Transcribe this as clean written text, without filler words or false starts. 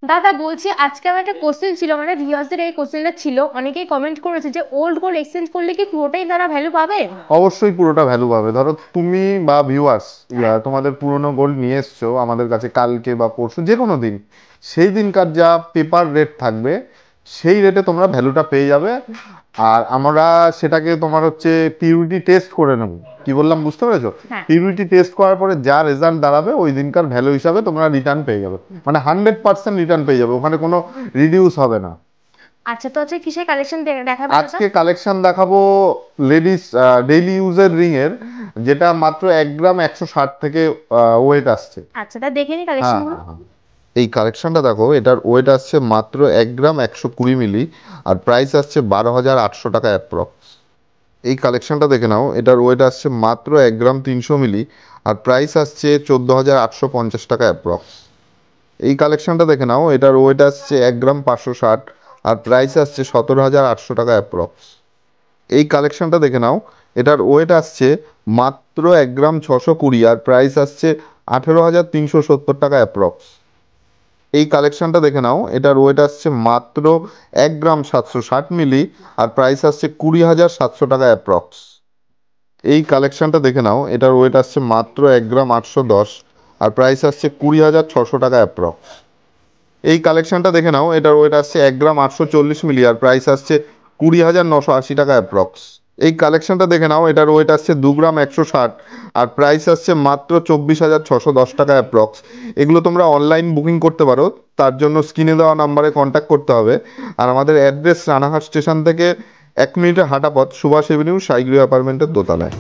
দাদা বলছি, আজকে আমার একটা কোশ্চেন ছিল, মানে ভিউয়ার্সদের এই কোশ্চেনটা ছিল, অনেকেই কমেন্ট করেছে যে ওল্ড গোল্ড এক্সচেঞ্জ করলে কি পুরোটাই তারা ভ্যালু পাবে? অবশ্যই পুরোটা ভ্যালু পাবে। ধরো তুমি বা ভিউয়ার্স তোমাদের পুরনো গোল্ড নিয়ে এসছো আমাদের কাছে কালকে বা পরশু যে কোনো দিন, সেই দিনকার যা পেপার রেট থাকবে সেই রেটে তোমরা ভ্যালুটা পেয়ে যাবে। আর আমরা সেটাকে তোমার হচ্ছে পিউরিটি টেস্ট করে নেব। কি বললাম বুঝতে পেরেছো? হ্যাঁ। পিউরিটি টেস্ট করার পরে যা রেজাল্ট দাঁড়াবে ওই দিনকার ভ্যালু হিসাবে তোমরা রিটার্ন পেয়ে যাবে। মানে 100% রিটার্ন পেয়ে যাবে, ওখানে কোনো রিডিউস হবে না। আচ্ছা, তো আজকে কিসের কালেকশন দেখাবে দাদা? আজকে কালেকশন দেখাবো লেডিস ডেইলি ইউজের রিং এর, যেটা মাত্র 1 গ্রাম 160 থেকে ওয়েট আসছে। আচ্ছা, তা দেখে নি হ্যাঁ কালেকশন গুলো। হ্যাঁ হ্যাঁ, এই কালেকশনটা দেখো, এটার ওয়েট আসছে মাত্র 1 গ্রাম 120 মিলি, আর প্রাইস আসছে 12,800 টাকা অ্যাপ্রক্স। এই কালেকশনটা দেখে নাও, এটার ওয়েট আসছে মাত্র 1 গ্রাম 300 মিলি, আর প্রাইস আসছে 14,850 টাকা অ্যাপ্রক্স। এই কালেকশনটা দেখে নাও, এটার ওয়েট আসছে 1 গ্রাম 560, আর প্রাইস আসছে 17,800 টাকা অ্যাপ্রক্স। এই কালেকশনটা দেখে নাও, এটার ওয়েট আসছে মাত্র 1 গ্রাম 620, আর প্রাইস আসছে 18,370 টাকা অ্যাপ্রক্স। এই কালেকশনটা দেখে নাও, এটার ওয়েট আসছে মাত্র 1 গ্রাম 760 মিলি, আর প্রাইস আসছে 20,700 টাকা অ্যাপ্রক্স। এই কালেকশনটা দেখে নাও, এটার ওয়েট আসছে মাত্র 1 গ্রাম 810, আর প্রাইস আসছে 20,600 টাকা অ্যাপ্রক্স। এই কালেকশনটা দেখে নাও, এটার ওয়েট আসছে 1 গ্রাম 840 মিলি, আর প্রাইস আসছে 20,980 টাকা অ্যাপ্রক্স। এই কালেকশনটা দেখে নাও, এটার ওয়েট আসছে 2 গ্রাম 160, আর প্রাইস আসছে মাত্র 24,610 টাকা অ্যাপ্রক্স। এগুলো তোমরা অনলাইন বুকিং করতে পারো, তার জন্য স্ক্রিনে দেওয়া নাম্বারে কন্ট্যাক্ট করতে হবে। আর আমাদের অ্যাড্রেস রানাঘাট স্টেশন থেকে 1 মিনিটের হাঁটা পথ, সুভাষ এভিনিউ, সাইগ্রি অ্যাপার্টমেন্টের দোতলায়।